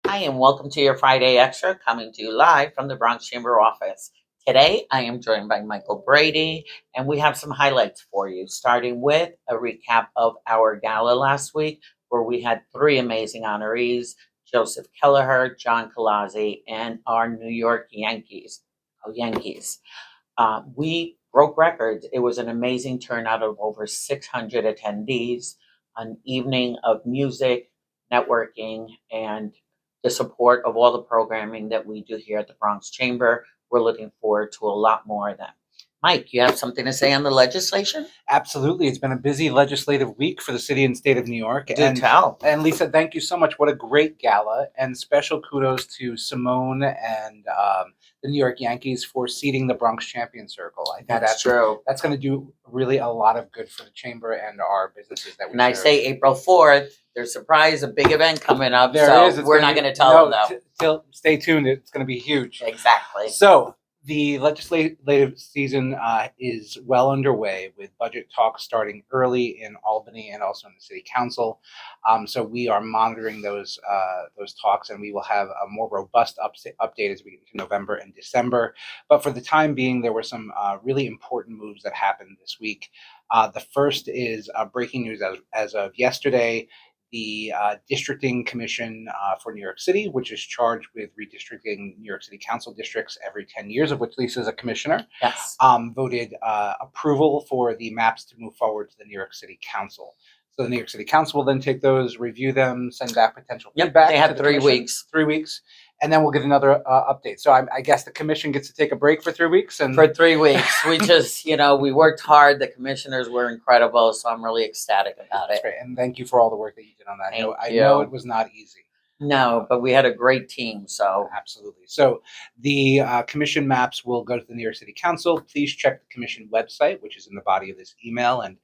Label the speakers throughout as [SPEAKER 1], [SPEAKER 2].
[SPEAKER 1] Hi, and welcome to your Friday Extra, coming to you live from the Bronx Chamber office. Today, I am joined by Michael Brady, and we have some highlights for you, starting with a recap of our gala last week, where we had three amazing honorees: Joseph Kelleher, John Colazzi, and our New York Yankees. Oh, Yankees. We broke records. It was an amazing turnout of over 600 attendees, an evening of music, networking, and the support of all the programming that we do here at the Bronx Chamber. We're looking forward to a lot more of them. Mike, you have something to say on the legislation?
[SPEAKER 2] Absolutely. It's been a busy legislative week for the city and state of New York.
[SPEAKER 1] Do tell.
[SPEAKER 2] And Lisa, thank you so much. What a great gala. And special kudos to Simone and the New York Yankees for seeding the Bronx Champion Circle. I think
[SPEAKER 1] That's true.
[SPEAKER 2] That's going to do really a lot of good for the chamber and our businesses that we
[SPEAKER 1] And I
[SPEAKER 2] serve.
[SPEAKER 1] say April 4th, there's a surprise, a big event coming up.
[SPEAKER 2] There is.
[SPEAKER 1] We're not going to tell them, though.
[SPEAKER 2] Stay tuned. It's going to be huge.
[SPEAKER 1] Exactly.
[SPEAKER 2] So the legislative season is well underway, with budget talks starting early in Albany and also in the city council. So we are monitoring those talks, and we will have a more robust update as we get into November and December. But for the time being, there were some really important moves that happened this week. The first is breaking news as of yesterday. The Districting Commission for New York City, which is charged with redistricting New York City Council districts every 10 years, of which Lisa is a commissioner,
[SPEAKER 1] Yes.
[SPEAKER 2] voted approval for the maps to move forward to the New York City Council. So the New York City Council will then take those, review them, send back potential feedback.
[SPEAKER 1] They have 3 weeks.
[SPEAKER 2] 3 weeks. And then we'll get another update. So I guess the commission gets to take a break for 3 weeks. And
[SPEAKER 1] For 3 weeks. We just, we worked hard. The commissioners were incredible. So I'm really ecstatic about it.
[SPEAKER 2] Great. And thank you for all the work that you did on that.
[SPEAKER 1] I
[SPEAKER 2] know it was not easy.
[SPEAKER 1] No, but we had a great team. So
[SPEAKER 2] absolutely. So the commission maps will go to the New York City Council. Please check the commission website, which is in the body of this email, and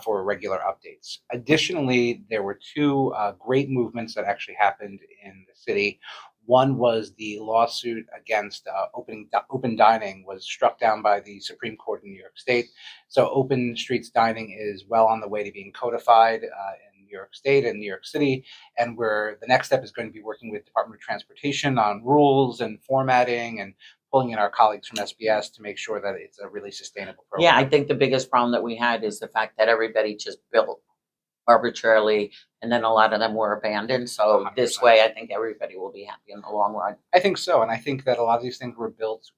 [SPEAKER 2] for regular updates. Additionally, there were two great movements that actually happened in the city. One was the lawsuit against open dining was struck down by the Supreme Court in New York State. So open streets dining is well on the way to being codified in New York State and New York City. And where the next step is going to be working with Department of Transportation on rules and formatting, and pulling in our colleagues from SBS to make sure that it's a really sustainable program.
[SPEAKER 1] yeah, I think the biggest problem that we had is the fact that everybody just built arbitrarily, and then a lot of them were abandoned. So
[SPEAKER 2] 100%.
[SPEAKER 1] This way, I think everybody will be happy in the long run.
[SPEAKER 2] I think so. And I think that a lot of these things were built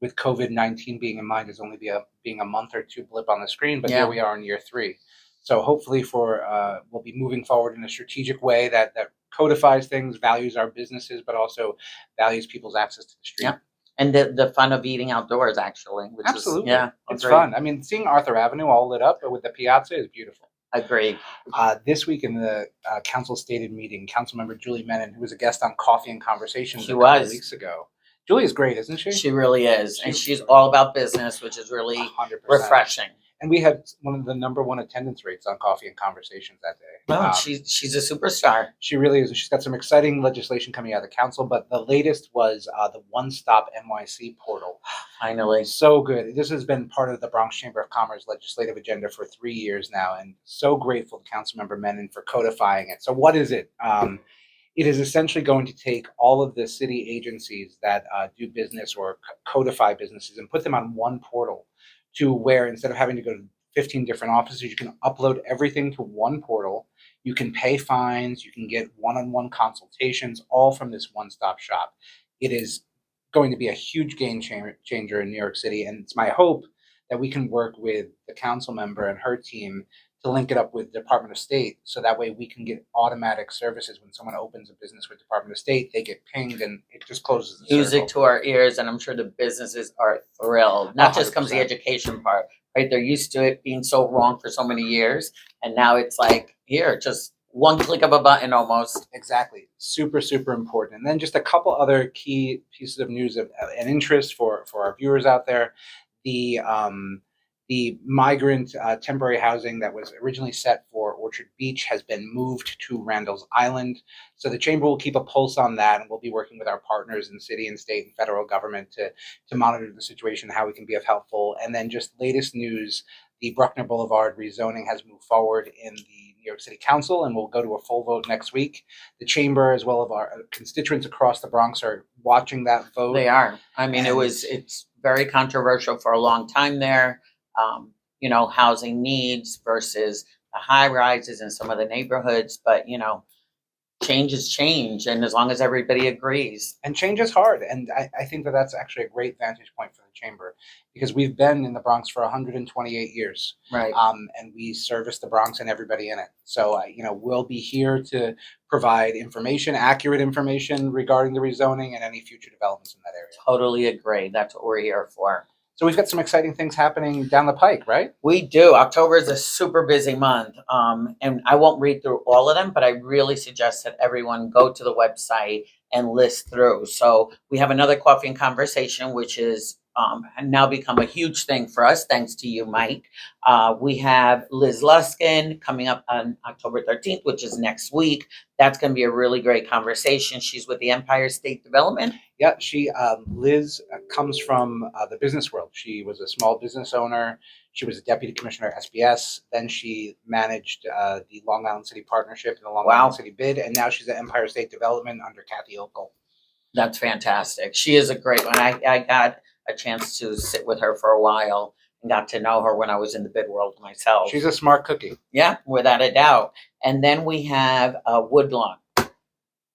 [SPEAKER 2] with COVID-19 being in mind as only being a month or two blip on the screen. But
[SPEAKER 1] Yeah.
[SPEAKER 2] Here we are in year 3. So hopefully we'll be moving forward in a strategic way that codifies things, values our businesses, but also values people's access to the street.
[SPEAKER 1] Yeah. And the fun of eating outdoors, actually. Which
[SPEAKER 2] Absolutely. It's
[SPEAKER 1] agreed.
[SPEAKER 2] fun. I mean, seeing Arthur Avenue all lit up with the piazza is beautiful.
[SPEAKER 1] Agreed.
[SPEAKER 2] This week in the council stated meeting, Councilmember Julie Menon, who was a guest on Coffee and Conversations
[SPEAKER 1] She
[SPEAKER 2] a couple
[SPEAKER 1] was.
[SPEAKER 2] weeks ago. Julie is great, isn't she?
[SPEAKER 1] She really is. And she's all about business, which is really
[SPEAKER 2] 100%.
[SPEAKER 1] refreshing.
[SPEAKER 2] And we had one of the number one attendance rates on Coffee and Conversations that day.
[SPEAKER 1] Well, she's a superstar.
[SPEAKER 2] She really is. She's got some exciting legislation coming out of the council, but the latest was the OneStop NYC Portal.
[SPEAKER 1] Finally.
[SPEAKER 2] So good. This has been part of the Bronx Chamber of Commerce legislative agenda for 3 years now, and so grateful to Councilmember Menon for codifying it. So what is it? It is essentially going to take all of the city agencies that do business or codify businesses and put them on one portal, to where instead of having to go to 15 different offices, you can upload everything to one portal. You can pay fines, you can get one-on-one consultations, all from this one-stop shop. It is going to be a huge game changer in New York City, and it's my hope that we can work with the council member and her team to link it up with Department of State, so that way we can get automatic services. When someone opens a business with Department of State, they get pinged and it just closes the
[SPEAKER 1] Music
[SPEAKER 2] circle.
[SPEAKER 1] to our ears, and I'm sure the businesses are thrilled. Not just comes the
[SPEAKER 2] 100%.
[SPEAKER 1] education part, right? They're used to it being so wrong for so many years, and now it's like, here, just one click of a button almost.
[SPEAKER 2] Exactly. Super, super important. And then just a couple other key pieces of news and interest for our viewers out there. The migrant temporary housing that was originally set for Orchard Beach has been moved to Randall's Island. So the Chamber will keep a pulse on that, and we'll be working with our partners in city and state and federal government to monitor the situation, how we can be of helpful. And then just latest news, the Bruckner Boulevard rezoning has moved forward in the New York City Council, and we'll go to a full vote next week. The chamber, as well as our constituents across the Bronx, are watching that vote.
[SPEAKER 1] They are. I mean,
[SPEAKER 2] And
[SPEAKER 1] it's very controversial for a long time there. Housing needs versus the high rises in some of the neighborhoods, but change is change, and as long as everybody agrees.
[SPEAKER 2] And change is hard. And I think that that's actually a great vantage point for the chamber, because we've been in the Bronx for 128 years.
[SPEAKER 1] Right.
[SPEAKER 2] And we service the Bronx and everybody in it. So, we'll be here to provide information, accurate information regarding the rezoning and any future developments in that area.
[SPEAKER 1] Totally agree. That's what we're here for.
[SPEAKER 2] So we've got some exciting things happening down the pike, right?
[SPEAKER 1] We do. October is a super busy month. And I won't read through all of them, but I really suggest that everyone go to the website and list through. So we have another coffee and conversation, which is now become a huge thing for us, thanks to you, Mike. We have Liz Luskin coming up on October 13th, which is next week. That's going to be a really great conversation. She's with the Empire State Development.
[SPEAKER 2] Yeah, Liz comes from the business world. She was a small business owner. She was a deputy commissioner at SBS. Then she managed the Long Island City Partnership and the Long Island City Bid. And now she's at Empire State Development under Kathy Okel.
[SPEAKER 1] That's fantastic. She is a great one. I got a chance to sit with her for a while and got to know her when I was in the bid world myself.
[SPEAKER 2] She's a smart cookie.
[SPEAKER 1] Yeah, without a doubt. And then we have Woodlawn.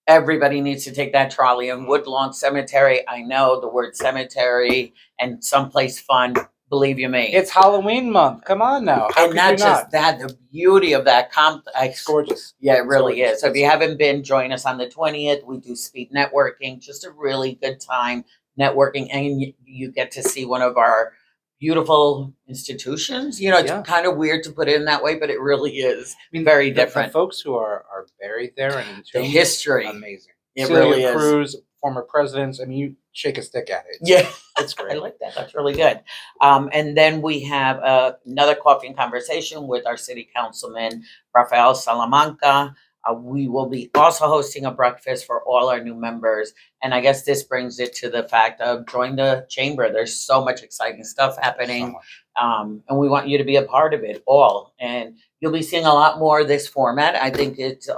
[SPEAKER 1] Everybody needs to take that trolley in Woodlawn Cemetery. I know the word cemetery and someplace fun. Believe you me.
[SPEAKER 2] It's Halloween month. Come on now. How
[SPEAKER 1] and not just that, the beauty of that
[SPEAKER 2] It's gorgeous.
[SPEAKER 1] Yeah, it really is. So if you haven't been, join us on the 20th. We do speed networking, just a really good time networking. And you get to see one of our beautiful institutions. It's kind of weird to put it in that way, but it really is very different.
[SPEAKER 2] The folks who are buried there and
[SPEAKER 1] the history.
[SPEAKER 2] Amazing.
[SPEAKER 1] It
[SPEAKER 2] Celia
[SPEAKER 1] really is.
[SPEAKER 2] Cruz, former presidents. I mean, you shake a stick at it.
[SPEAKER 1] Yeah.
[SPEAKER 2] It's great.
[SPEAKER 1] I like that. That's really good. And then we have another coffee and conversation with our city councilman, Rafael Salamanca. We will be also hosting a breakfast for all our new members. And I guess this brings it to the fact of join the chamber. There's so much exciting stuff happening. And we want you to be a part of it all. And you'll be seeing a lot more of this format. I think it's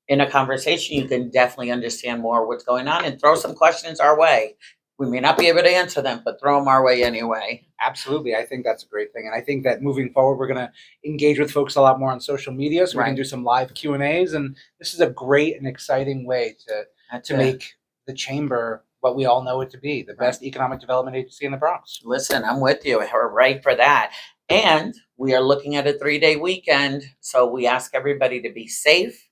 [SPEAKER 1] in a conversation, you can definitely understand more what's going on and throw some questions our way. We may not be able to answer them, but throw them our way anyway.
[SPEAKER 2] Absolutely. I think that's a great thing. And I think that moving forward, we're going to engage with folks a lot more on social media. So we can do some live Q&As. And this is a great and exciting way to make the chamber what we all know it to be, the best economic development agency in the Bronx.
[SPEAKER 1] Listen, I'm with you. We're right for that. And we are looking at a 3-day weekend. So we ask everybody to be safe,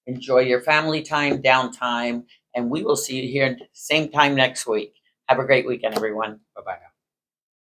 [SPEAKER 1] enjoy your family time, downtime, and we will see you here same time next week. Have a great weekend, everyone.
[SPEAKER 2] Bye-bye now.